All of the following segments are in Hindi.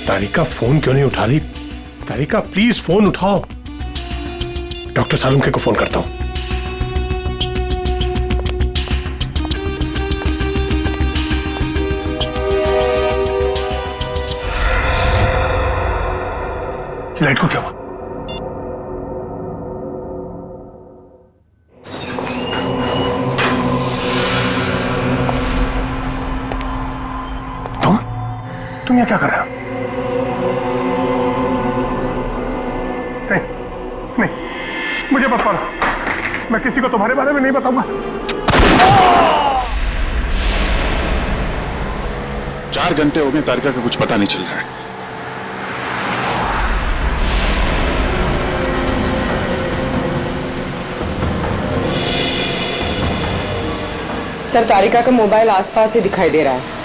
तारिका फोन क्यों नहीं उठा रही? तारिका प्लीज फोन उठाओ। डॉक्टर सालुंखे को फोन करता हूं। लाइट को क्या हुआ? तुम यहाँ क्या कर रहे हो? नहीं, मुझे मत मारो। मैं किसी को तुम्हारे बारे में नहीं बताऊंगा। 4 घंटे हो गए, तारिका का कुछ पता नहीं चल रहा है। सर, तारिका का मोबाइल आसपास ही दिखाई दे रहा है।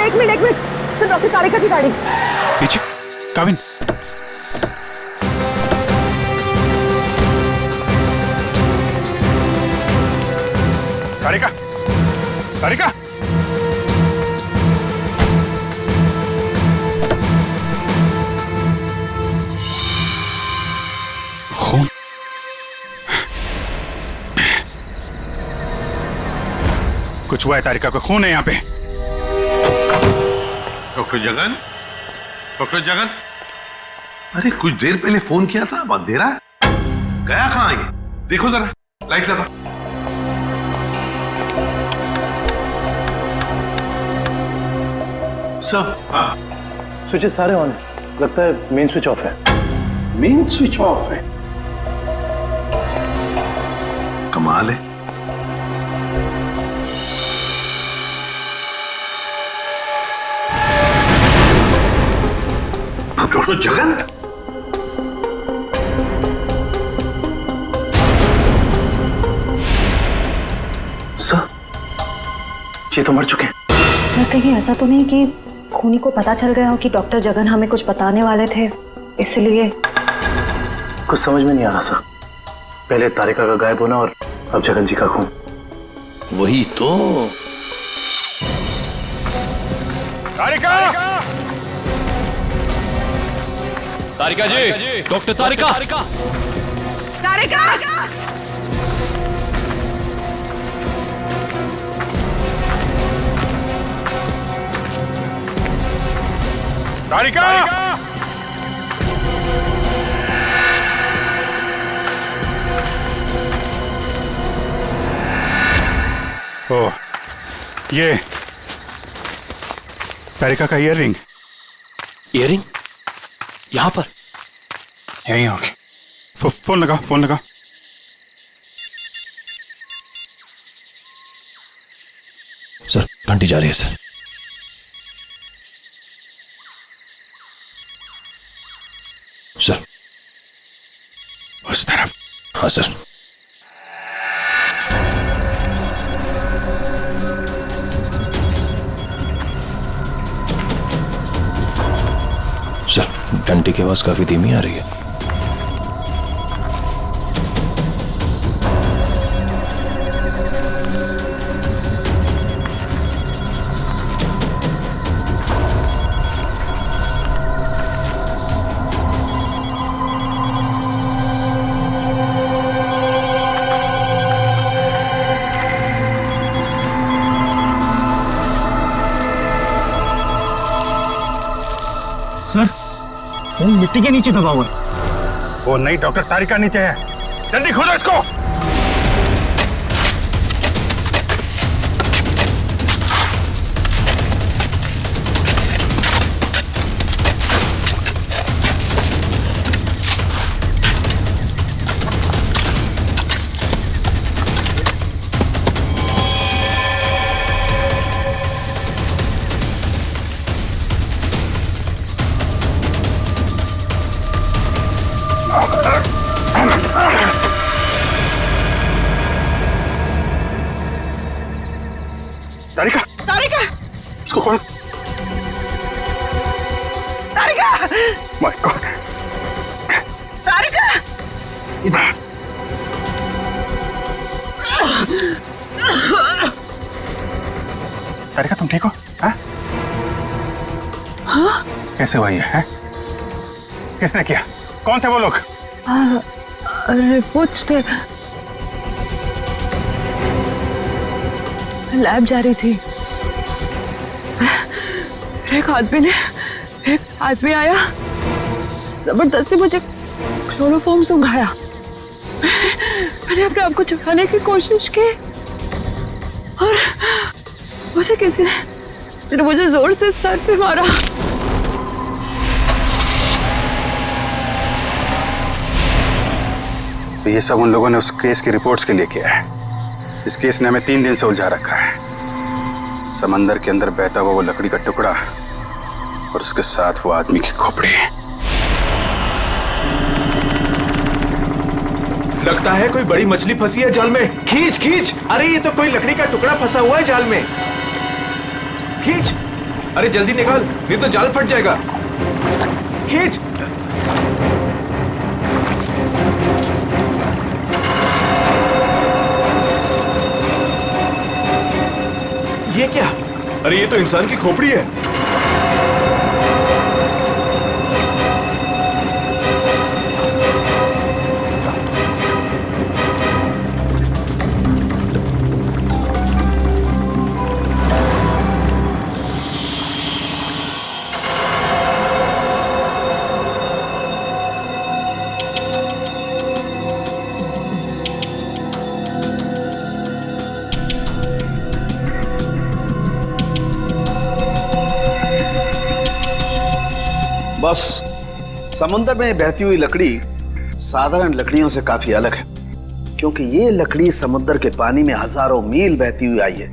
एक मिनट सर, डॉक्टर तारिका की गाड़ी पीछे। काविन, तारिका, तारिका, खून। कुछ हुआ है तारिका को, खून है यहाँ पे। डॉक्टर जगन, डॉक्टर जगन, अरे कुछ देर पहले फोन किया था, अब अंधेरा है, गया कहाँ ये? देखो जरा, लाइट लगा। सर, स्विचेस सारे ऑन है। लगता है मेन स्विच ऑफ है। मेन स्विच ऑफ है? कमाल है। डॉक्टर जगन, सर, ये तो मर चुके हैं। सर, कहीं ऐसा तो नहीं कि खूनी को पता चल गया हो कि डॉक्टर जगन हमें कुछ बताने वाले थे, इसलिए? कुछ समझ में नहीं आ रहा सर। पहले तारिका का गायब होना और अब जगन जी का खून। वही तो। तारिका! तारिका जी, डॉक्टर तारिका। तारिका! तारिका! ओह, ये तारिका का ईयररिंग। ईयररिंग यहाँ पर? यहीं होगी। फोन लगा, फोन लगा। सर, घंटी जा रही है सर। सर, उस तरफ। हाँ सर। सर, घंटी की आवाज काफी धीमी आ रही है। सर फोन मिट्टी के नीचे दबा हुआ है। वो नहीं डॉक्टर, तारिका नीचे है, जल्दी खोलो इसको। तारिका, तारिका, इसको खोल। तारिका, माय गॉड, तारिका, इधर। तारिका तुम ठीक हो? हाँ? हाँ? कैसे हुआ ये है? किसने किया? कौन थे वो लोग? रिपोर्ट्स थे, लैब जा रही थी। एक आदमी आया, जबरदस्ती मुझे क्लोरोफॉर्म सुंघाया। मैंने अपने आप को छुपाने की कोशिश की और मुझे किसी ने मुझे जोर से सर पे मारा। तो ये सब उन लोगों ने उस केस की रिपोर्ट्स के लिए किया है। इस केस ने हमें 3 दिन से उलझा रखा है। समंदर के अंदर बहता हुआ वो लकड़ी का टुकड़ा और उसके साथ वो आदमी की खोपड़ी। लगता है कोई बड़ी मछली फंसी है जाल में। खींच खींच, अरे ये तो कोई लकड़ी का टुकड़ा फंसा हुआ है जाल में। खींच, अरे जल्दी निकाल, नहीं तो जाल फट जाएगा। खींच। ये क्या? अरे ये तो इंसान की खोपड़ी है। बस समुद्र में बहती हुई लकड़ी साधारण लकड़ियों से काफी अलग है, क्योंकि ये लकड़ी समुद्र के पानी में हजारों मील बहती हुई आई है,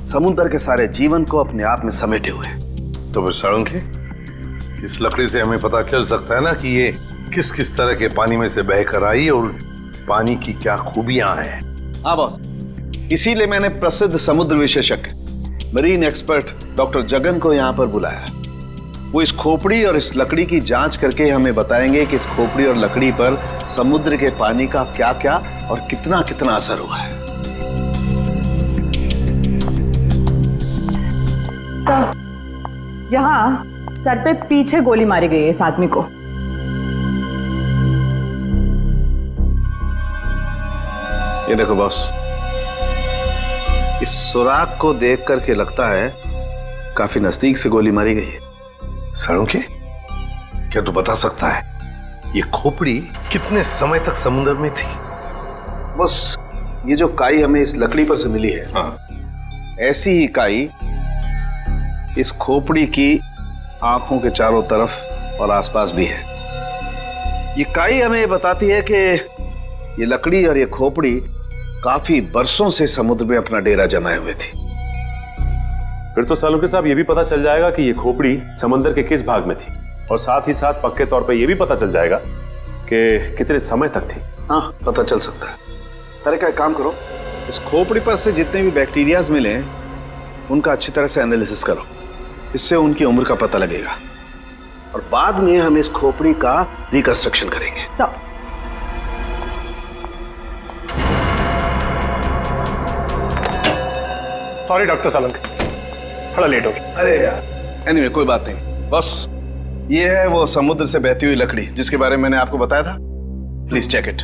समुद्र के सारे जीवन को अपने आप में समेटे हुए। तो फिर साळुंखे, इस लकड़ी से हमें पता चल सकता है ना कि ये किस किस तरह के पानी में से बहकर आई और पानी की क्या खूबियां हैं। हाँ बॉस, इसीलिए मैंने प्रसिद्ध समुद्र विशेषज्ञ मरीन एक्सपर्ट डॉक्टर जगन को यहाँ पर बुलाया है। वो इस खोपड़ी और इस लकड़ी की जांच करके हमें बताएंगे कि इस खोपड़ी और लकड़ी पर समुद्र के पानी का क्या क्या और कितना कितना असर हुआ है। तो यहाँ सर पे पीछे गोली मारी गई है इस आदमी को। ये देखो बॉस, इस सुराग को देख करके लगता है काफी नजदीक से गोली मारी गई है। साळुंखे, क्या तू बता सकता है ये खोपड़ी कितने समय तक समुद्र में थी? बस ये जो काई हमें इस लकड़ी पर से मिली है, हाँ, ऐसी ही काई इस खोपड़ी की आंखों के चारों तरफ और आसपास भी है। ये काई हमें बताती है कि ये लकड़ी और ये खोपड़ी काफी बरसों से समुद्र में अपना डेरा जमाए हुए थी। फिर तो साळुंखे साहब ये भी पता चल जाएगा कि ये खोपड़ी समंदर के किस भाग में थी, और साथ ही साथ पक्के तौर पे ये भी पता चल जाएगा कि कितने समय तक थी। हाँ, पता चल सकता है। तारिका, एक काम करो, इस खोपड़ी पर से जितने भी बैक्टीरियाज मिले उनका अच्छी तरह से एनालिसिस करो, इससे उनकी उम्र का पता लगेगा और बाद में हम इस खोपड़ी का रिकंस्ट्रक्शन करेंगे। सॉरी डॉक्टर साळुंखे, थोड़ा लेट हो गया। अरे यार, एनीवे कोई बात नहीं। बस ये है वो समुद्र से बहती हुई लकड़ी जिसके बारे में मैंने आपको बताया था। Please check it.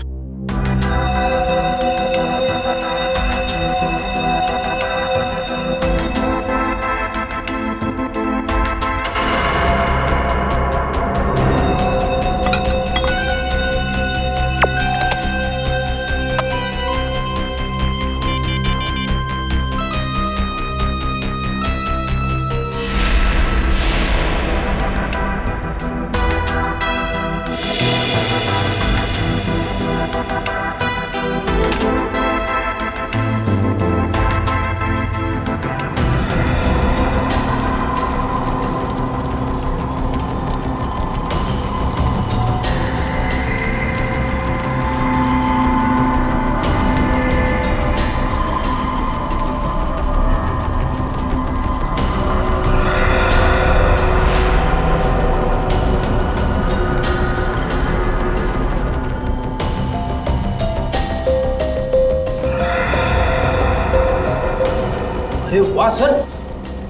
वाह सर,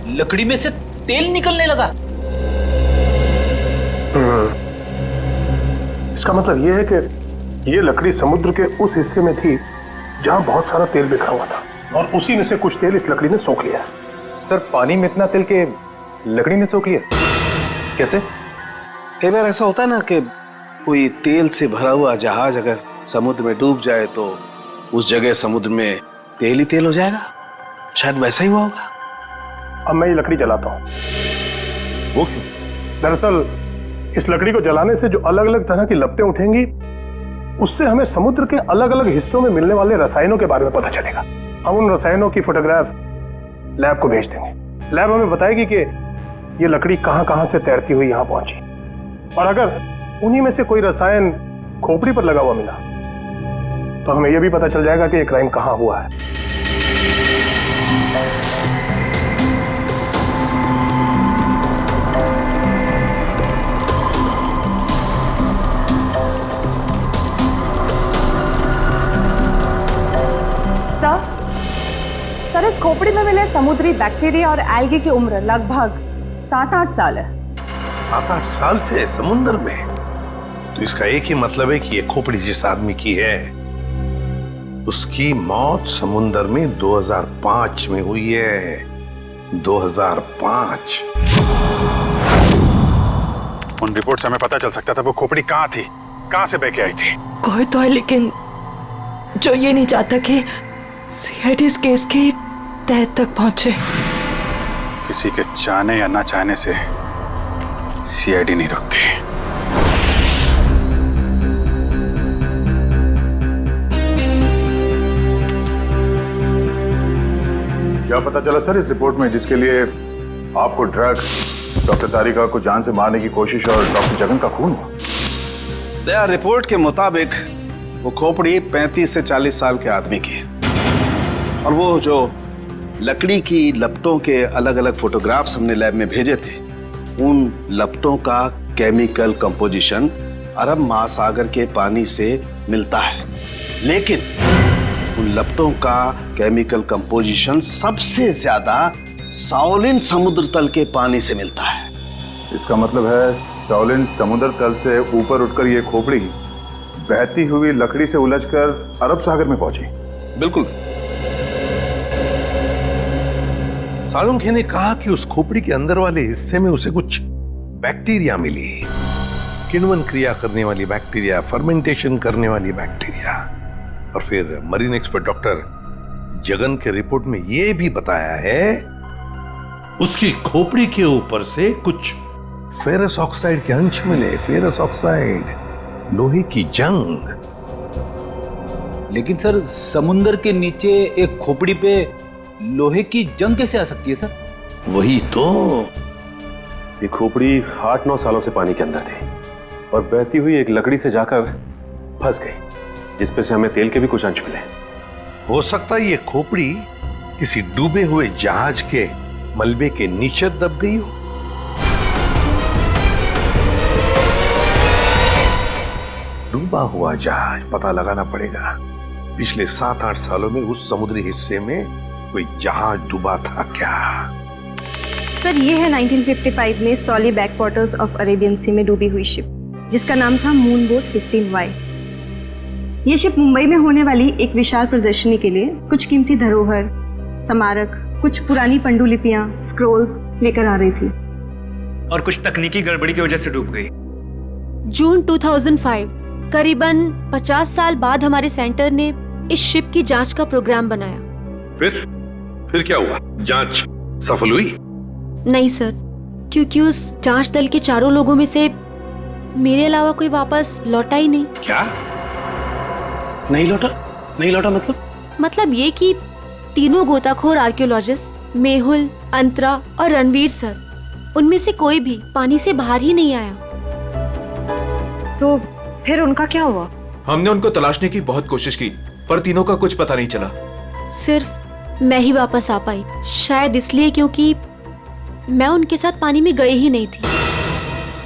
लकड़ी में से तेल निकलने लगा। इसका मतलब यह है कि ये लकड़ी समुद्र के उस हिस्से में थी जहां बहुत सारा तेल बिखरा हुआ था, और उसी में से कुछ तेल इस लकड़ी ने सोख लिया। सर पानी में इतना तेल के लकड़ी ने सोख लिया कैसे? कई बार ऐसा होता है ना कि कोई तेल से भरा हुआ जहाज अगर समुद्र में डूब जाए तो उस जगह समुद्र में तेल ही तेल हो जाएगा। शायद वैसा ही हुआ होगा। अब मैं ये लकड़ी जलाता हूँ। वो क्यों? दरअसल इस लकड़ी को जलाने से जो अलग अलग तरह की लपटें उठेंगी, उससे हमें समुद्र के अलग अलग हिस्सों में मिलने वाले रसायनों के बारे में पता चलेगा। हम उन रसायनों की फोटोग्राफ लैब को भेज देंगे। लैब हमें बताएगी कि ये लकड़ी कहां कहां से तैरती हुई यहां पहुंची, और अगर उन्हीं में से कोई रसायन खोपड़ी पर लगा हुआ मिला तो हमें यह भी पता चल जाएगा कि ये क्राइम कहां हुआ है। सर, इस खोपड़ी में मिले समुद्री बैक्टीरिया और एल्गी की उम्र लगभग 7-8 साल है। 7-8 साल से समुद्र में? तो इसका एक ही मतलब है कि ये खोपड़ी जिस आदमी की है उसकी मौत समुद्र में 2005 में हुई है। 2005। उन रिपोर्ट से हमें पता चल सकता था वो खोपड़ी कहाँ थी, कहाँ से बह के आई थी। कोई तो है लेकिन जो ये नहीं चाहता कि सीआईडी इस केस की तह तक पहुंचे। किसी के चाहने या ना चाहने से सीआईडी नहीं रुकती। क्या पता चला सर इस रिपोर्ट में, जिसके लिए आपको ड्रग, डॉक्टर तारिका को जान से मारने की कोशिश और डॉक्टर जगन का खून हुआ? रिपोर्ट के मुताबिक वो खोपड़ी 35 से 40 साल के आदमी की है, और वो जो लकड़ी की लपटों के अलग अलग फोटोग्राफ्स हमने लैब में भेजे थे, उन लपटों का केमिकल कंपोजिशन अरब महासागर के पानी से मिलता है, लेकिन उन लपटों का केमिकल कंपोजिशन सबसे ज्यादा शाओलिन समुद्र तल के पानी से मिलता है। इसका मतलब है शाओलिन समुद्र तल से ऊपर उठकर ये खोपड़ी बहती हुई लकड़ी से उलझकर अरब सागर में पहुंची। बिल्कुल। सालुंखे ने कहा कि उस खोपड़ी के अंदर वाले हिस्से में उसे कुछ बैक्टीरिया मिली, किण्वन क्रिया करने वाली बैक्टीरिया, फर्मेंटेशन करने वाली बैक्टीरिया। और फिर मरीन एक्सपर्ट डॉक्टर जगन के रिपोर्ट में यह भी बताया है उसकी खोपड़ी के ऊपर से कुछ फेरस ऑक्साइड के अंश मिले। फेरस ऑक्साइड, लोहे की जंग। लेकिन सर, समुंदर के नीचे एक खोपड़ी पे लोहे की जंग कैसे आ सकती है सर? वही तो। ये खोपड़ी 8-9 सालों से पानी के अंदर थी और बहती हुई एक लकड़ी से जाकर फंस गई, जिसपे से हमें तेल के भी कुछ अंश मिले। हो सकता है ये खोपड़ी किसी डूबे हुए जहाज के मलबे के नीचे दब गई हो। डूबा हुआ जहाज, पता लगाना पड़ेगा पिछले 7-8 सालों में उस समुद्री हिस्से में कोई जहाज डूबा था क्या। सर, ये है 1955 में सॉली बैकवाटर्स ऑफ अरेबियन सी में डूबी हुई शिप, जिसका नाम था मून बोट 15Y। ये शिप मुंबई में होने वाली एक विशाल प्रदर्शनी के लिए कुछ कीमती धरोहर, स्मारक, कुछ पुरानी पंडुलिपियां, स्क्रोल्स लेकर आ रही थी, और कुछ तकनीकी गड़बड़ी की वजह से डूब गई। जून 2005, करीबन 50 साल बाद हमारे सेंटर ने इस शिप की जांच का प्रोग्राम बनाया। फिर क्या हुआ? जांच सफल हुई? नहीं सर, क्योंकि उस जांच दल के चारों लोगों में से मेरे अलावा कोई वापस लौटा ही नहीं। क्या? नहीं लौटा मतलब ये कि तीनों गोताखोर आर्कियोलॉजिस्ट मेहुल, अंतरा और रणवीर सर, उनमें से कोई भी पानी से बाहर ही नहीं आया। तो फिर उनका क्या हुआ? हमने उनको तलाशने की बहुत कोशिश की, पर तीनों का कुछ पता नहीं चला। सिर्फ मैं ही वापस आ पाई, शायद इसलिए क्योंकि मैं उनके साथ पानी में गई ही नहीं थी।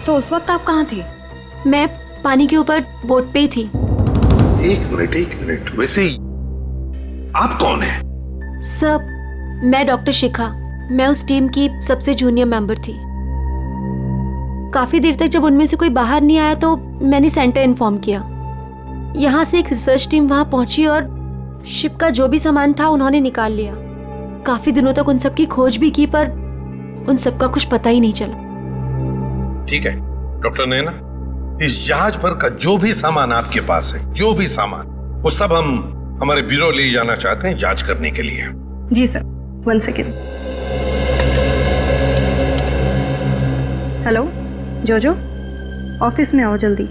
तो उस वक्त आप कहाँ थे? मैं पानी के ऊपर बोट पे ही थी। एक मिनट, वैसे आप कौन है? सब मैं डॉक्टर शिखा, मैं उस टीम की सबसे जूनियर मेंबर थी। काफी देर तक जब उनमें से कोई बाहर नहीं आया तो मैंने सेंटर इन्फॉर्म किया। यहाँ से एक रिसर्च टीम वहां पहुंची और शिप का जो भी सामान था उन्होंने निकाल लिया। काफी दिनों तक उन सब की खोज भी की पर उन सब का कुछ पता ही नहीं चला। ठीक है डॉक्टर नैना, इस जहाज पर का जो भी सामान आपके पास है, जो भी सामान, वो सब हम हमारे ब्यूरो ले जाना चाहते हैं जांच करने के लिए। जी सर, 1 सेकेंड। हेलो जोजो, ऑफिस में आओ जल्दी।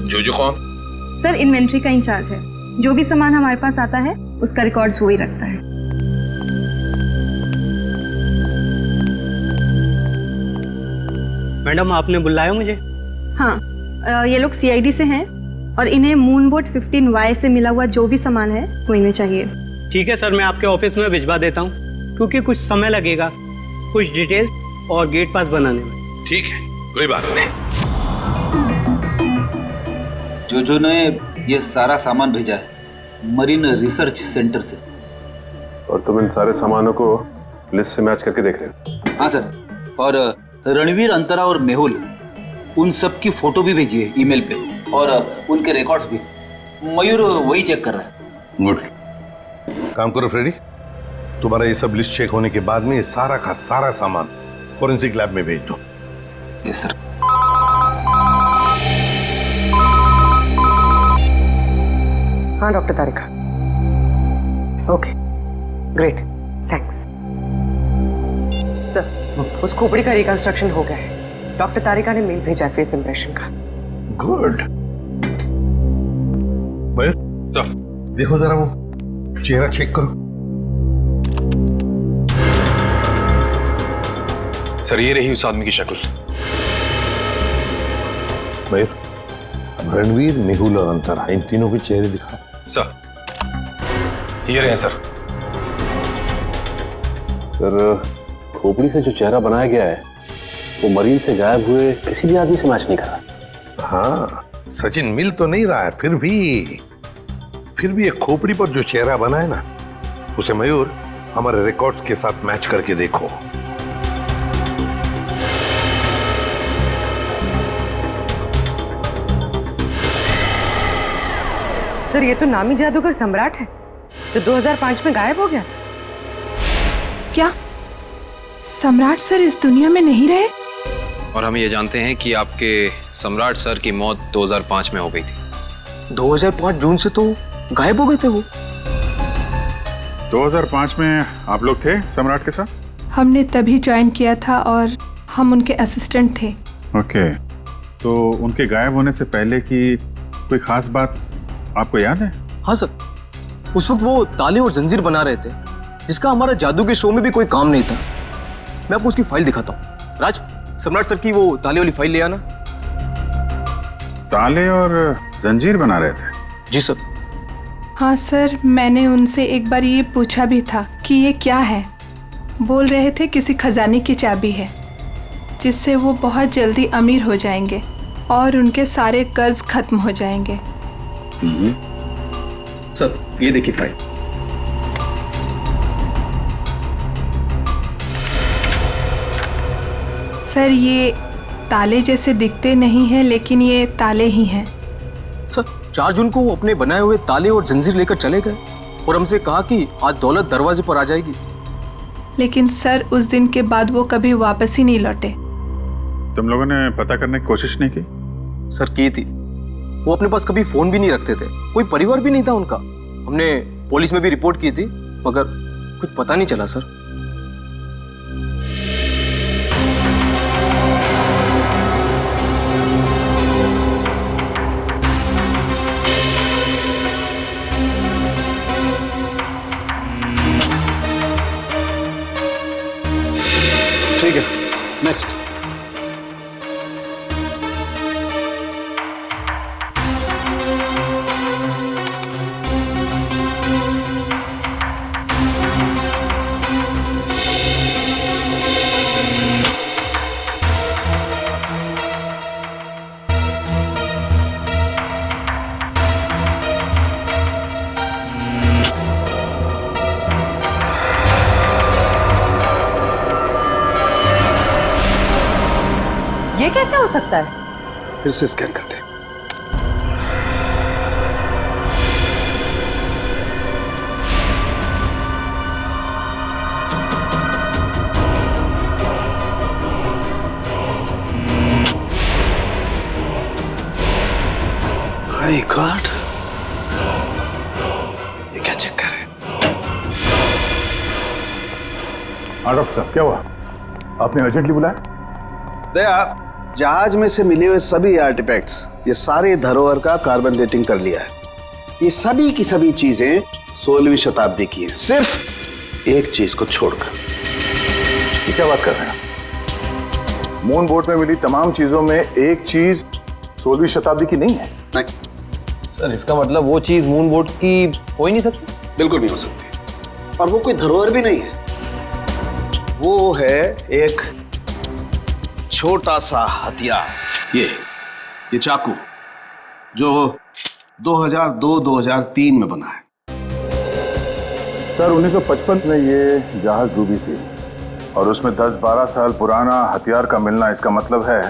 जोजो कौन? सर इन्वेंट्री का इंचार्ज है। जो भी सामान हमारे पास आता है उसका रिकॉर्ड्स वही रखता है। मैडम आपने बुलाया मुझे? हाँ, ये लोग सीआईडी से हैं और इन्हें मूनबोट 15Y से मिला हुआ जो भी सामान है वो इन्हें चाहिए। ठीक है सर, मैं आपके ऑफिस में भिजवा देता हूँ, क्योंकि कुछ समय लगेगा कुछ डिटेल और गेट पास बनाने में। ठीक है, कोई बात नहीं। जो ने ये सारा सामान भेजा है मरीन रिसर्च सेंटर से। और तुम इन सारे सामानों को लिस्ट से मैच करके देख रहे हो? हाँ सर, और रणवीर, अंतरा और मेहुल, उन सब की फोटो भी भेजी है ईमेल पे, और उनके रिकॉर्ड्स भी। मयूर वही चेक कर रहा है। गुड, काम करो फ्रेडी, तुम्हारा ये सब लिस्ट चेक होने के बाद में ये सारा का सारा सामान फोरेंसिक लैब में भेज दो। Yes sir. हाँ डॉक्टर तारिका, ओके ग्रेट, थैंक्स सर। उस खोपड़ी का रिकंस्ट्रक्शन हो गया है। डॉक्टर तारिका ने मेल भेजा है फेस इंप्रेशन का। गुड। सर देखो जरा वो चेहरा चेक करो। सर ये रही उस आदमी की शक्ल। मयूर, अब रणवीर, मेहुल और अंतरा, इन तीनों के चेहरे दिखा। सर ये रहे सर। सर खोपड़ी से जो चेहरा बनाया गया है वो मरीन से गायब हुए किसी भी आदमी से मैच नहीं कर रहा। हाँ सचिन, मिल तो नहीं रहा है, फिर भी एक खोपड़ी पर जो चेहरा बना है ना, उसे मयूर हमारे रिकॉर्ड्स के साथ मैच करके देखो। सर ये तो नामी जादूगर सम्राट है जो 2005 में गायब हो गया। क्या सम्राट सर इस दुनिया में नहीं रहे? और हम ये जानते हैं कि आपके सम्राट सर की मौत 2005 में हो गई थी। 2005 जून से तो गायब हो गए थे वो। 2005 में आप लोग थे सम्राट के साथ? हमने तभी ज्वाइन किया था और हम उनके असिस्टेंट थे। ओके, तो उनके गायब होने से पहले की कोई खास बात आपको याद है? हाँ सर, उस वक्त वो ताले और जंजीर बना रहे थे, जिसका हमारा जादू के शो में भी कोई काम नहीं था। मैं आपको उसकी फाइल दिखाता हूँ। राज, सम्राट सर की वो ताले वाली फाइल ले आना। ताले और जंजीर बना रहे थे? जी सर। हाँ सर, मैंने उनसे एक बार ये पूछा भी था कि ये क्या है। बोल रहे थे किसी खजाने की चाबी है जिससे वो बहुत जल्दी अमीर हो जाएंगे और उनके सारे कर्ज खत्म हो जाएंगे। सर ये देखिए फाइल। सर ये ताले जैसे दिखते नहीं हैं, लेकिन ये ताले ही हैं। सर 4 जून को वो अपने बनाए हुए ताले और जंजीर लेकर चले गए और हमसे कहा कि आज दौलत दरवाजे पर आ जाएगी। लेकिन सर उस दिन के बाद वो कभी वापस ही नहीं लौटे। तुम लोगों ने पता करने की कोशिश नहीं की? सर की थी। वो अपने पास कभी फोन भी नहीं रखते थे, कोई परिवार भी नहीं था उनका। हमने पुलिस में भी रिपोर्ट की थी, मगर कुछ पता नहीं चला सर। ठीक है, नेक्स्ट। ये कैसे हो सकता है? फिर से स्कैन करते हैं। माय गॉड, ये क्या चक्कर है? हाँ डॉक्टर साहब, क्या हुआ? आपने अर्जेंटली बुलाया? दया, जहाज में से मिले हुए सभी आर्टिफैक्ट्स, ये सारे धरोहर का कार्बन डेटिंग कर लिया है। ये सभी की सभी चीजें 16वीं शताब्दी की हैं, सिर्फ एक चीज को छोड़कर। ये क्या बात कर रहे हैं? मून बोट में मिली तमाम चीजों में एक चीज 16वीं शताब्दी की नहीं है? नहीं सर, इसका मतलब वो चीज मून बोट की हो ही नहीं सकती? बिल्कुल नहीं हो सकती, और वो कोई धरोहर भी नहीं है। वो है एक छोटा सा हथियार, ये चाकू, जो 2002-2003 में बना है। सर 1955 में ये जहाज डूबी थी और उसमें 10-12 साल पुराना हथियार का मिलना, इसका मतलब है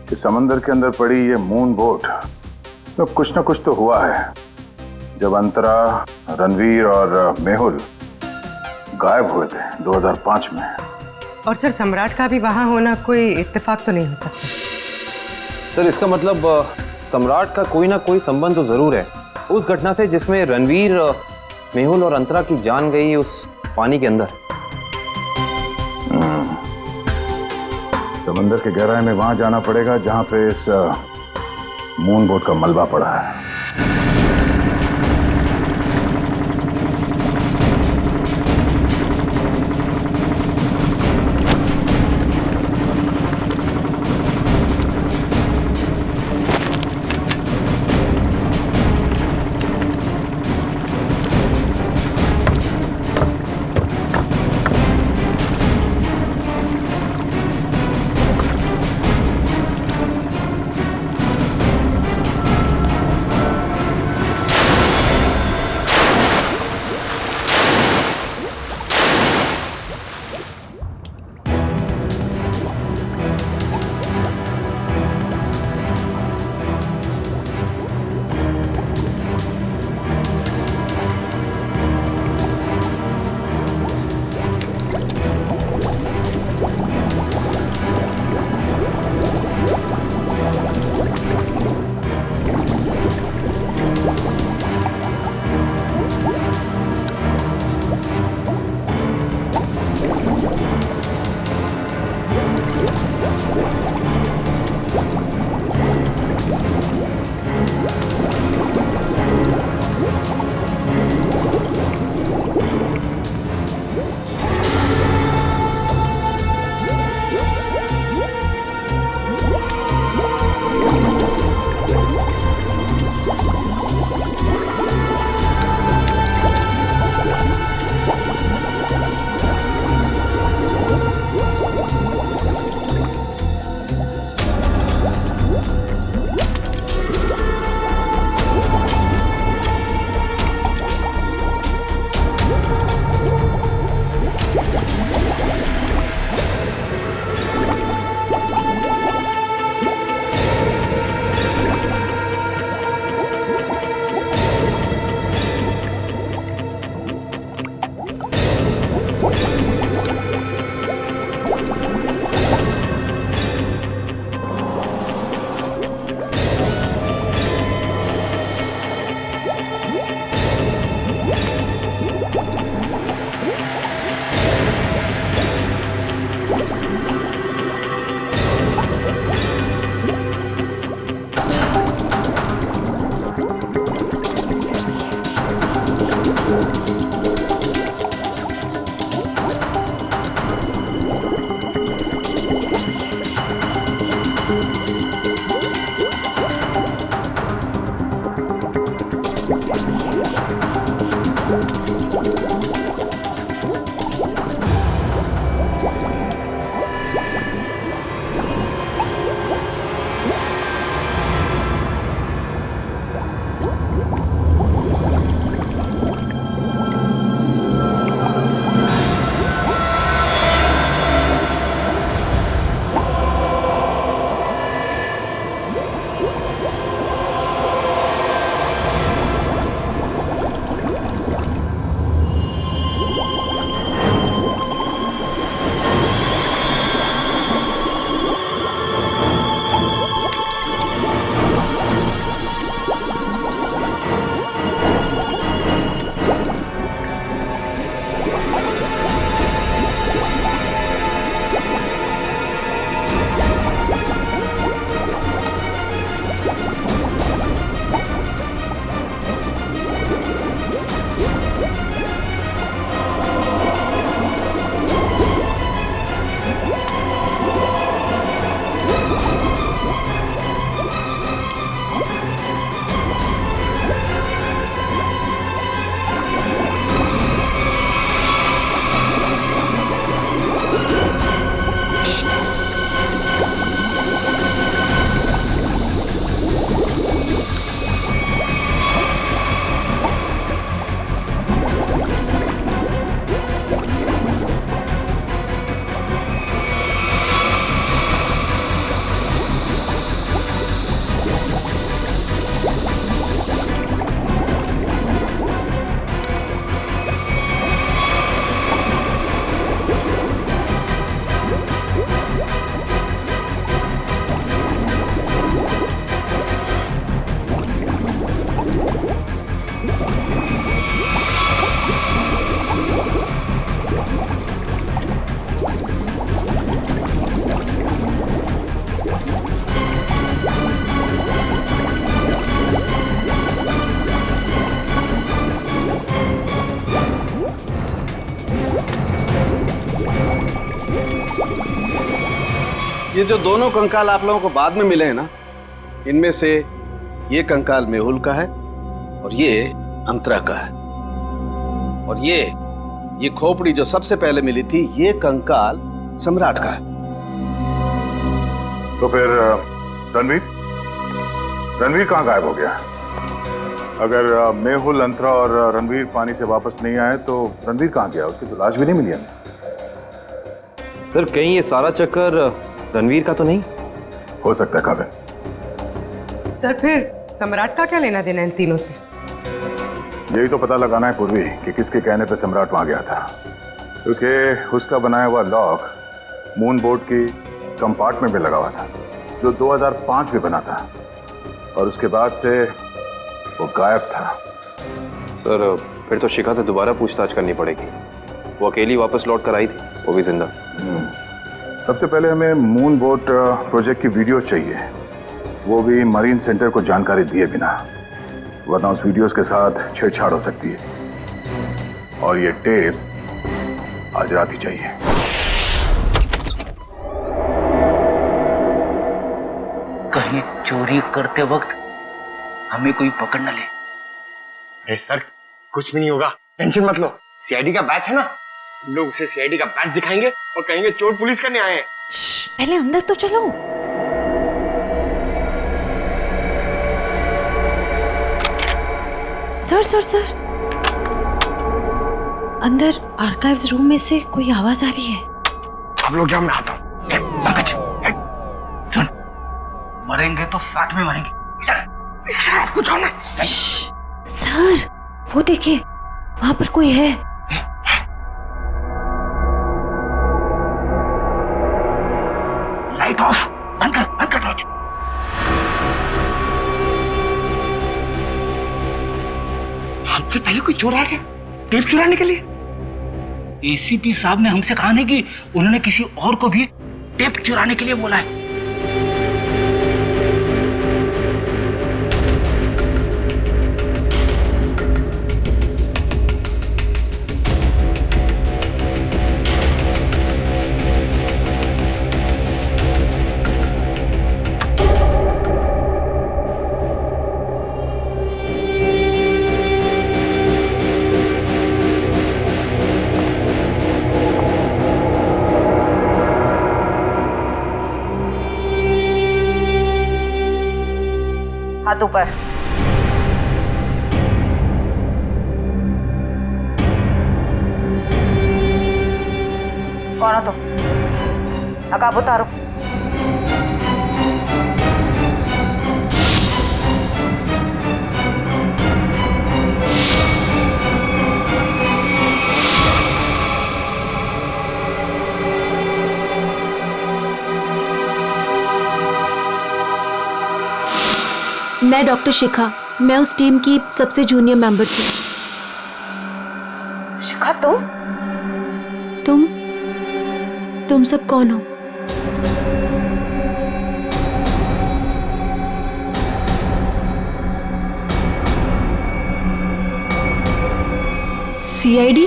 कि समंदर के अंदर पड़ी ये मून बोट में कुछ ना कुछ तो हुआ है। जब अंतरा, रणवीर और मेहुल गायब हुए थे 2005 में। और सर सम्राट का भी वहां होना कोई इत्तेफाक तो नहीं हो सकता? सर, इसका मतलब सम्राट का कोई ना कोई संबंध तो जरूर है उस घटना से जिसमें रणवीर, मेहुल और अंतरा की जान गई उस पानी के अंदर। समंदर के गहराई में वहां जाना पड़ेगा जहां पे इस मून बोट का मलबा पड़ा है। ये जो दोनों कंकाल आप लोगों को बाद में मिले हैं ना, इनमें से ये कंकाल मेहुल का है और ये अंतरा का है। और ये खोपड़ी जो सबसे पहले मिली थी, ये कंकाल सम्राट का है। तो फिर रणवीर कहाँ गायब हो गया? अगर मेहुल, अंतरा और रणवीर पानी से वापस नहीं आए तो रणवीर कहाँ गया? उसकी तो लाश भी नहीं मिली हमें। सर कहीं ये सारा चक्कर रणवीर का तो नहीं? हो सकता है काबिल। सर फिर सम्राट का क्या लेना देना इन तीनों से? यही तो पता लगाना है पूर्वी कि किसके कहने पे सम्राट वहां गया था, क्योंकि उसका बनाया हुआ लॉक मून बोर्ड की कंपार्टमेंट में लगा हुआ था, जो 2005 में बना था, और उसके बाद से वो गायब था। सर फिर तो शिखा से दोबारा पूछताछ करनी पड़ेगी। वो अकेली वापस लौट कर आई थी, वो भी जिंदा। सबसे पहले हमें मून बोट प्रोजेक्ट की वीडियो चाहिए, वो भी मरीन सेंटर को जानकारी दिए बिना, वरना उस वीडियोस के साथ छेड़छाड़ हो सकती है। और ये टेप आज रात ही चाहिए। कहीं चोरी करते वक्त हमें कोई पकड़ न ले। अरे सर कुछ भी नहीं होगा, टेंशन मत लो। सीआईडी का बैच है ना, हम लोग उसे सीआईडी का बैच दिखाएंगे और कहेंगे चोर पुलिस करने आए हैं। पहले अंदर तो चलो। सर अंदर आर्काइव्स रूम में से कोई आवाज आ रही है। आप लोग जाओ, मैं आता हूँ। सुन, मरेंगे तो साथ में मरेंगे। कुछ होना। सर वो देखिए, वहां पर कोई है। लाइट ऑफ, बंद कर टॉर्च। हमसे पहले कोई चोर आ गया टेप चुराने के लिए। एसीपी साहब ने हमसे कहा नहीं कि उन्होंने किसी और को भी टेप चुराने के लिए बोला है। हाथ ऊपर। कौन हो तुम? नकाब उतारो। मैं डॉक्टर शिखा, मैं उस टीम की सबसे जूनियर मेंबर थी। शिखा तुम सब कौन हो? सीआईडी?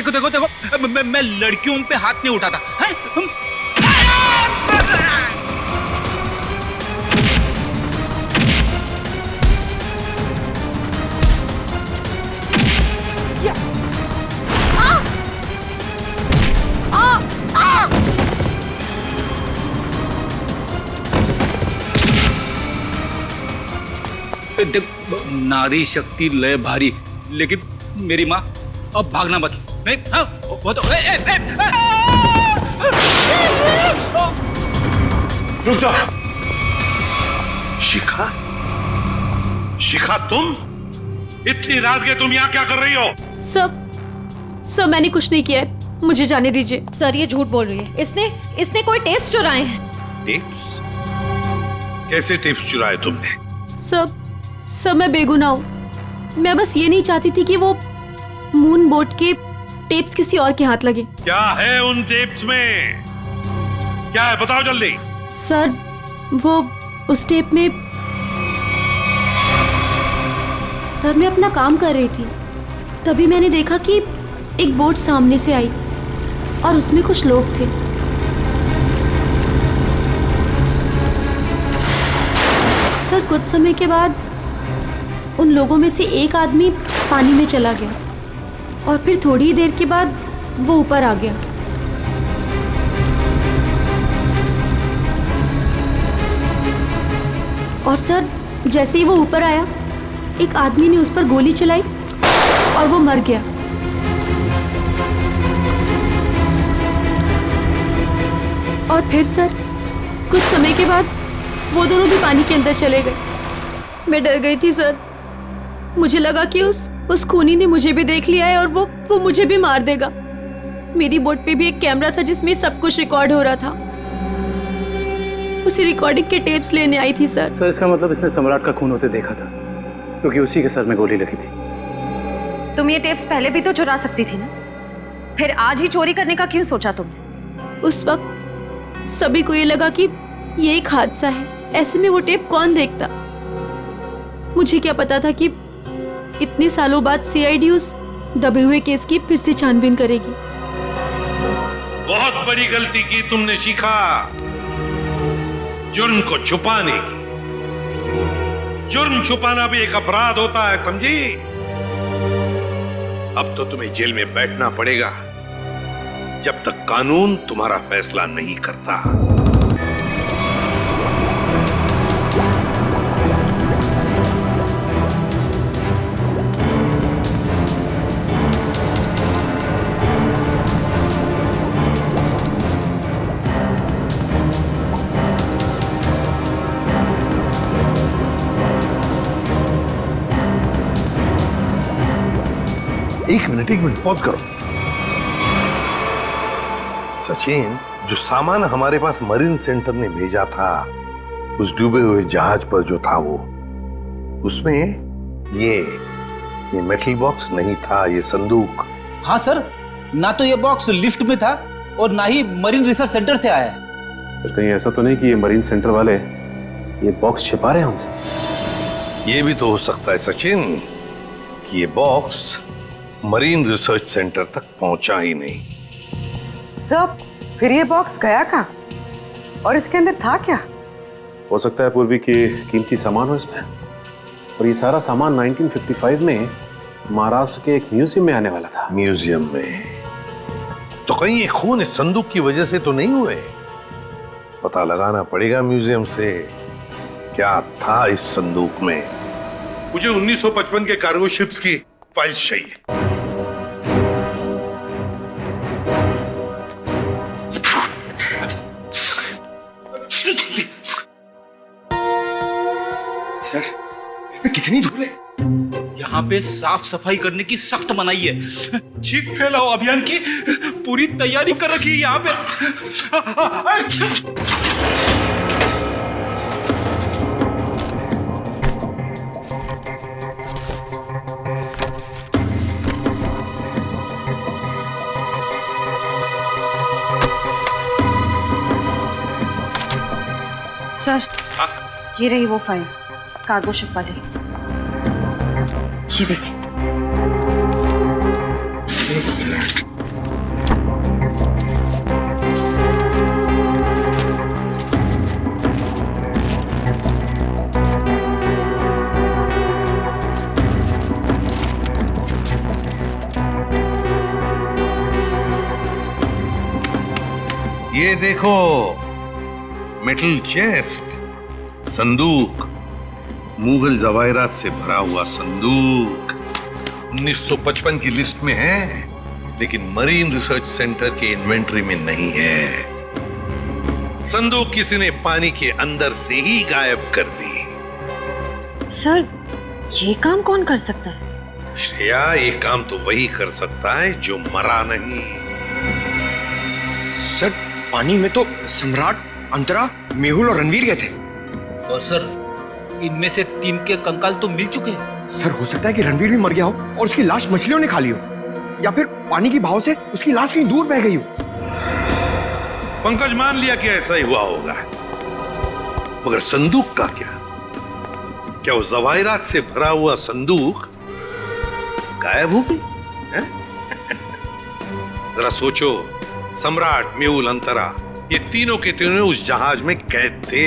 देखो मैं लड़कियों पे हाथ नहीं उठाता है? देख, नारी शक्ति लय भारी, लेकिन मेरी माँ अब भागना बाकी नहीं। हाँ, वो तो रुक जा। शिखा तुम इतनी रात के तुम यहाँ क्या कर रही हो? सब मैंने कुछ नहीं किया है, मुझे जाने दीजिए। सर ये झूठ बोल रही है। इसने कोई टेप्स चुराए हैं। टेप्स? कैसे टिप्स चुराए तुमने? सब मैं बेगुनाह हूँ। मैं बस ये नहीं चाहती थी कि वो मून बोट के टेप्स किसी और के हाथ लगे। क्या है उन टेप्स में? क्या है बताओ जल्दी। सर वो उस टेप में सर मैं अपना काम कर रही थी, तभी मैंने देखा कि एक बोट सामने से आई और उसमें कुछ लोग थे। सर कुछ समय के बाद उन लोगों में से एक आदमी पानी में चला गया और फिर थोड़ी ही देर के बाद वो ऊपर आ गया। और सर जैसे ही वो ऊपर आया, एक आदमी ने उस पर गोली चलाई और वो मर गया। और फिर सर कुछ समय के बाद वो दोनों भी पानी के अंदर चले गए। मैं डर गई थी सर, मुझे लगा कि उस खूनी ने मुझे भी देख लिया है और वो मुझे भी मार देगा। मेरी बोट पे भी एक कैमरा था जिसमें सब कुछ रिकॉर्ड हो रहा था। उसी रिकॉर्डिंग के टेप्स लेने आई थी सर। सर इसका मतलब इसने सम्राट का खून होते देखा था, क्योंकि उसी के सर में गोली लगी थी। तुम ये टेप्स पहले भी तो चुरा सकती थी ना, फिर आज ही चोरी करने का क्यों सोचा तुमने? उस वक्त सभी को ये लगा कि ये एक हादसा है, ऐसे में वो टेप कौन देखता। मुझे क्या पता था कि इतने सालों बाद सीआईडी उस दबे हुए केस की फिर से छानबीन करेगी। बहुत बड़ी गलती की तुमने शिखा, जुर्म को छुपाने की। जुर्म छुपाना भी एक अपराध होता है, समझी? अब तो तुम्हें जेल में बैठना पड़ेगा जब तक कानून तुम्हारा फैसला नहीं करता। एक मिनट पॉज करो। सचिन, जो सामान हमारे पास मरीन सेंटर ने भेजा था, उस डूबे हुए जहाज पर जो था वो, उसमें ये मेटल बॉक्स नहीं था, ये संदूक। हाँ सर, ना तो ये बॉक्स लिफ्ट में था और ना ही मरीन रिसर्च सेंटर से आया है। फिर कहीं ऐसा तो नहीं कि ये मरीन सेंटर वाले ये बॉक्स छिपा रहे हैं हमसे? ये भी तो हो सकता है सचिन कि ये बॉक्स मरीन रिसर्च सेंटर तक पहुंचा ही नहीं। सब फिर ये बॉक्स गया कहाँ और इसके अंदर था क्या? हो सकता है पूर्वी कि कीमती सामान हो इसमें, और ये सारा सामान 1955 में महाराष्ट्र के एक म्यूजियम में आने वाला था। म्यूजियम में? तो कहीं ये खून इस संदूक की वजह से तो नहीं हुए? पता लगाना पड़ेगा म्यूजियम से क्या था इस संदूक में। मुझे 1955 के कार्गो शिप्स की फाइल्स चाहिए। सर, कितनी धूल है? यहाँ पे साफ सफाई करने की सख्त मनाही है। चीख फैलाओ अभियान की पूरी तैयारी कर रखी है यहाँ पे। सर, ये रही वो फाइल कार्गो शिप वाली। ये देखिए। ये देखो, मेटल चेस्ट, संदूक, मुगल जवाहरात से भरा हुआ संदूक 1955 की लिस्ट में है, लेकिन मरीन रिसर्च सेंटर के इन्वेंटरी में नहीं है। संदूक किसी ने पानी के अंदर से ही गायब कर दी। सर, ये काम कौन कर सकता है? श्रेया, ये काम तो वही कर सकता है जो मरा नहीं। सर, पानी में तो सम्राट, अंतरा, मेहुल और रणवीर गए थे। और सर, इनमें से 3 के कंकाल तो मिल चुके हैं। सर, हो सकता है कि रणवीर भी मर गया हो और उसकी लाश मछलियों ने खा ली हो, या फिर पानी की बहाव से उसकी लाश कहीं दूर बह गई हो। पंकज मान लिया कि ऐसा ही हुआ होगा, मगर संदूक का क्या? क्या वो जवाहिरात से भरा हुआ संदूक गायब हो गई? जरा सोचो, सम्राट, मेहुल, अंतरा, ये तीनों के तीनों उस जहाज में कैद थे।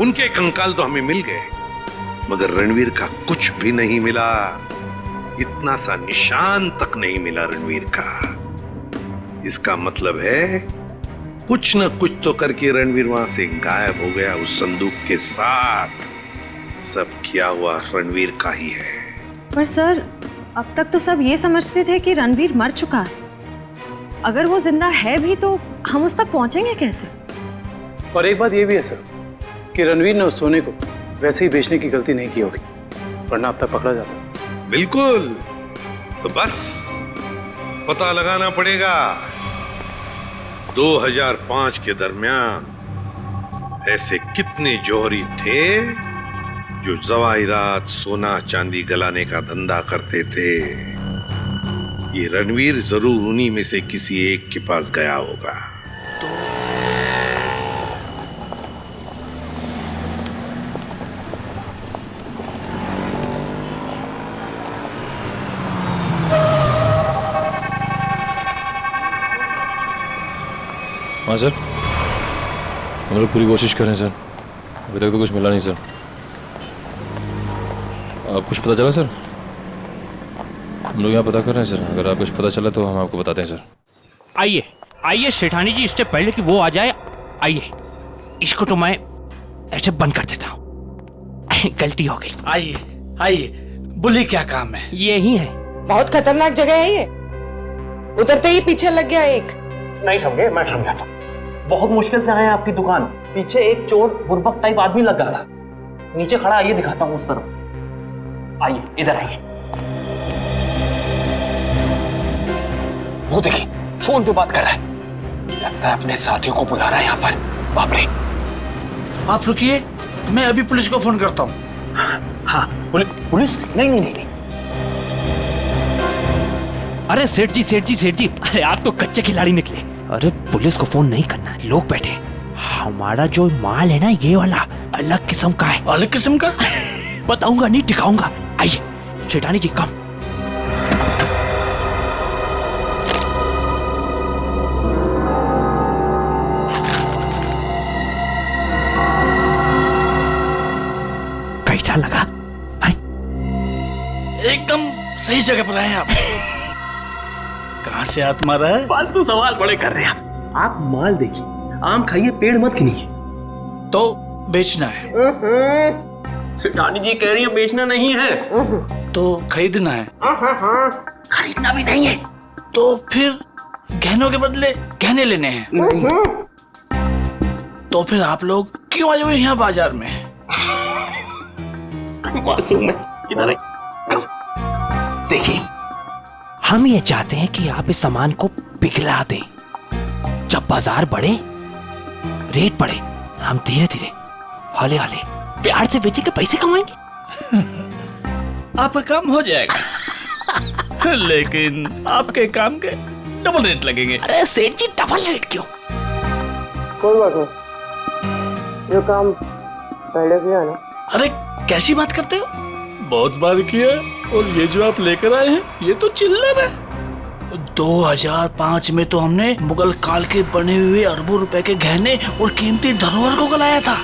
उनके कंकाल तो हमें मिल गए, मगर रणवीर का कुछ भी नहीं मिला। इतना सा निशान तक नहीं मिला रणवीर का। इसका मतलब है कुछ न कुछ तो करके रणवीर वहां से गायब हो गया उस संदूक के साथ। सब किया हुआ रणवीर का ही है। पर सर, अब तक तो सब ये समझते थे कि रणवीर मर चुका है। अगर वो जिंदा है भी तो हम उस तक पहुंचेंगे कैसे? और एक बात ये भी है सर कि रणवीर ने उस सोने को वैसे ही बेचने की गलती नहीं की होगी, वरना अब तक पकड़ा जाता। बिल्कुल, तो बस पता लगाना पड़ेगा 2005 के दरमियान ऐसे कितने जौहरी थे जो जवाहिरात, सोना चांदी गलाने का धंधा करते थे। ये रणवीर जरूर उन्हीं में से किसी एक के पास गया होगा। हाँ सर, हम लोग पूरी कोशिश कर रहे हैं सर, अभी तक तो कुछ मिला नहीं सर। आप कुछ पता चला सर? हम लोग यहाँ पता कर रहे हैं सर, अगर आप कुछ पता चला तो हम आपको बताते हैं सर। आइए आइए सेठानी जी, इससे पहले कि वो आ जाए, आइए, इसको तो मैं ऐसे बंद कर देता हूँ। गलती हो गई। आइए आइए, बोलिए क्या काम है? यही है। बहुत खतरनाक जगह है ये, उतरते ही पीछे लग गया एक। नहीं समझे, मैं समझाता हूँ। बहुत मुश्किल से आए हैं आपकी दुकान, पीछे एक चोर बुर्बक टाइप आदमी लग गया था, नीचे खड़ा। आइए दिखाता हूँ उस तरफ, आइए इधर आइए। वो देखिए फोन पे बात कर रहा है, लगता है अपने साथियों को बुला रहा है यहाँ पर। बाप रे। आप रुकिए, मैं अभी पुलिस को फोन करता हूँ। हाँ, पुलिस? नहीं नहीं नहीं। अरे सेठ जी, सेठ जी, सेठ जी, अरे आप तो कच्चे खिलाड़ी निकले। अरे पुलिस को फोन नहीं करना, लोग बैठे। हमारा जो माल है ना, ये वाला अलग किस्म का है। अलग किस्म का? बताऊंगा नहीं, दिखाऊंगा। आइए सेठानी जी, कम। कैसा लगा? एकदम सही जगह पर आए आप। कहाँ से हाथ मारा है? फालतू सवाल बड़े कर रहे हैं आप। माल देखिए, आम खाइए, पेड़ मत गिनिए। तो बेचना है? सेठानी जी कह रही है बेचना नहीं है। तो खरीदना है? खरीदना भी नहीं है। तो फिर गहनों के बदले गहने लेने हैं? तो फिर आप लोग क्यों आए हुए यहाँ बाजार में? मासूम है, इधर देखिए, हम ये चाहते हैं कि आप इस सामान को पिघला दें। जब बाजार बढ़े, रेट बढ़े, हम धीरे धीरे, हौले हौले, प्यार से बेचेंगे, पैसे कमाएंगे। आपका काम हो जाएगा। लेकिन आपके काम के डबल रेट लगेंगे। अरे सेठ जी, डबल रेट क्यों? कोई बात नहीं, ये काम पहले किया ना। अरे कैसी बात करते हो? बहुत बार किया, और ये जो आप लेकर आए हैं ये तो चिल्लर है। 2005 में तो हमने मुगल काल के बने हुए अरबों रुपए के गहने और कीमती धरोहर को गलाया था,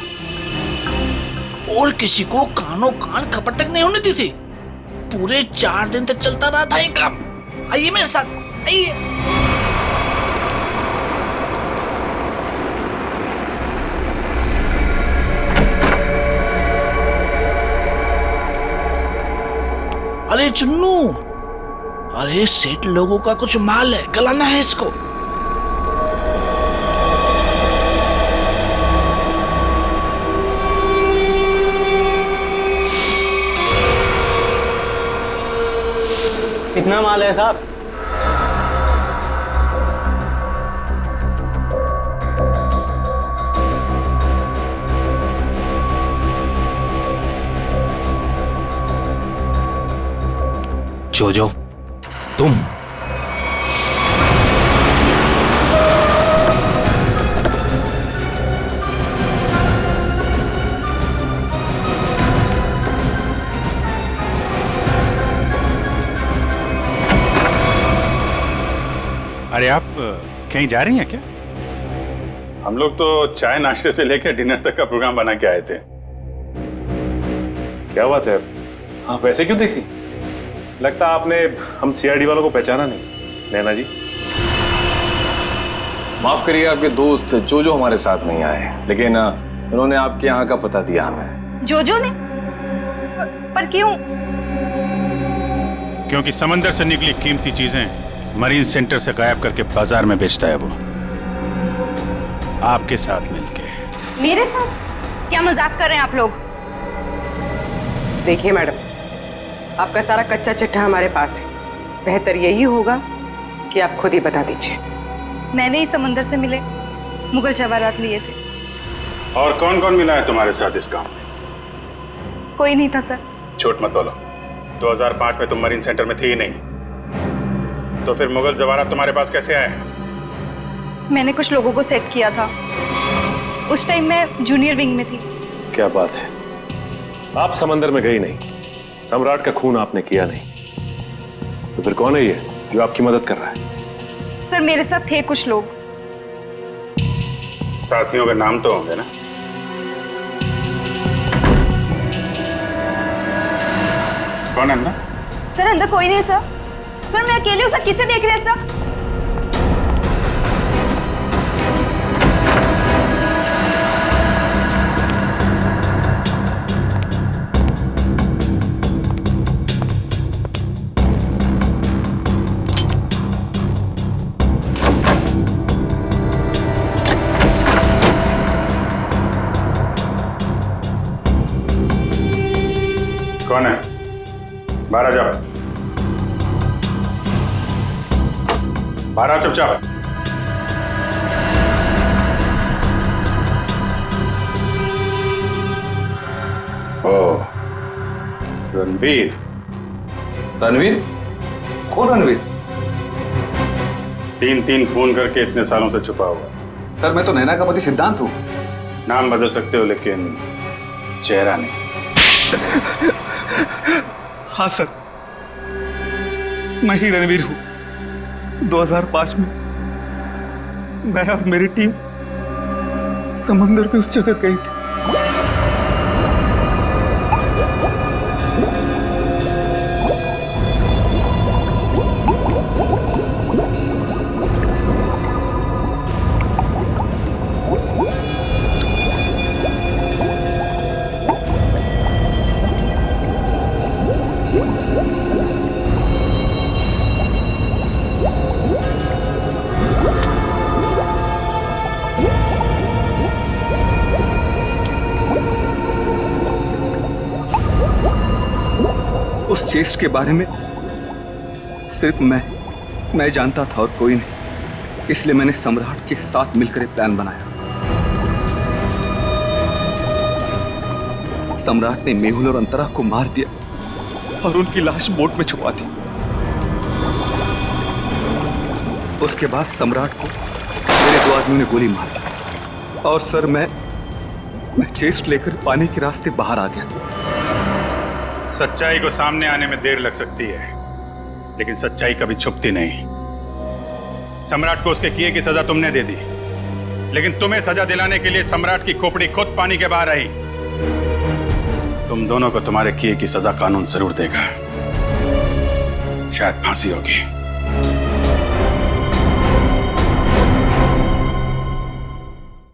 और किसी को कानों कान खबर तक नहीं होने दी थी। पूरे 4 दिन तक चलता रहा था ये काम। आइए मेरे साथ, आइए। अरे चुन्नू, अरे सेठ लोगों का कुछ माल है, गलाना है इसको। कितना माल है साहब? जोजो, तुम अरे आप कहीं जा रही हैं क्या? हम लोग तो चाय नाश्ते से लेकर डिनर तक का प्रोग्राम बना के आए थे। क्या बात है, आप वैसे क्यों देख रही? लगता आपने हम सीआईडी वालों को पहचाना नहीं। नैना जी, माफ करिए, आपके दोस्त जो हमारे साथ नहीं आए, लेकिन उन्होंने आपके यहाँ का पता दिया हमें। जोजो ने? पर क्यों? क्योंकि समंदर से निकली कीमती चीजें मरीन सेंटर से गायब करके बाजार में बेचता है वो, आपके साथ मिलके। मेरे साथ? क्या मजाक कर रहे हैं आप लोग? देखिए मैडम, आपका सारा कच्चा चिट्ठा हमारे पास है। बेहतर यही होगा कि आप खुद ही बता दीजिए। मैंने ही समंदर से मिले मुगल जवाहरात लिए थे। और कौन कौन मिला है तुम्हारे साथ इस काम में? कोई नहीं था सर। झूठ मत बोलो। 2005 में तुम मरीन सेंटर में थी ही नहीं, तो फिर मुगल जवाहरात तुम्हारे पास कैसे आए? मैंने कुछ लोगों को सेट किया था। उस टाइम मैं जूनियर विंग में थी। क्या बात है, आप समंदर में गई नहीं, सम्राट का खून आपने किया नहीं, तो फिर कौन है ये जो आपकी मदद कर रहा है? सर मेरे साथ थे कुछ लोग। साथियों के नाम तो होंगे ना? कौन है अंदर? सर अंदर कोई नहीं सर। सर मैं अकेले हूँ सर, किसे देख रहे हैं सर? कौन है? बाहर आ जाओ। बाहर आ चुपचाप। ओ, रणवीर। रणवीर? कौन रणवीर? 3 खून करके इतने सालों से छुपा हुआ। सर मैं तो नैना का पति सिद्धांत हूँ। नाम बदल सकते हो लेकिन चेहरा नहीं। हाँ सर, मैं ही रणवीर हूँ। 2005 में मैं और मेरी टीम समंदर पे उस जगह गई थी। उस चेस्ट के बारे में सिर्फ मैं जानता था और कोई नहीं, इसलिए मैंने सम्राट के साथ मिलकर एक प्लान बनाया। सम्राट ने मेहुल और अंतरा को मार दिया और उनकी लाश बोट में छुपा दी। उसके बाद सम्राट को मेरे 2 आदमियों ने गोली मार दी और सर मैं चेस्ट लेकर पानी के रास्ते बाहर आ गया। सच्चाई को सामने आने में देर लग सकती है, लेकिन सच्चाई कभी छुपती नहीं। सम्राट को उसके किए की सजा तुमने दे दी, लेकिन तुम्हें सजा दिलाने के लिए सम्राट की खोपड़ी खुद पानी के बाहर आई। तुम दोनों को तुम्हारे किए की सजा कानून जरूर देगा, शायद फांसी होगी।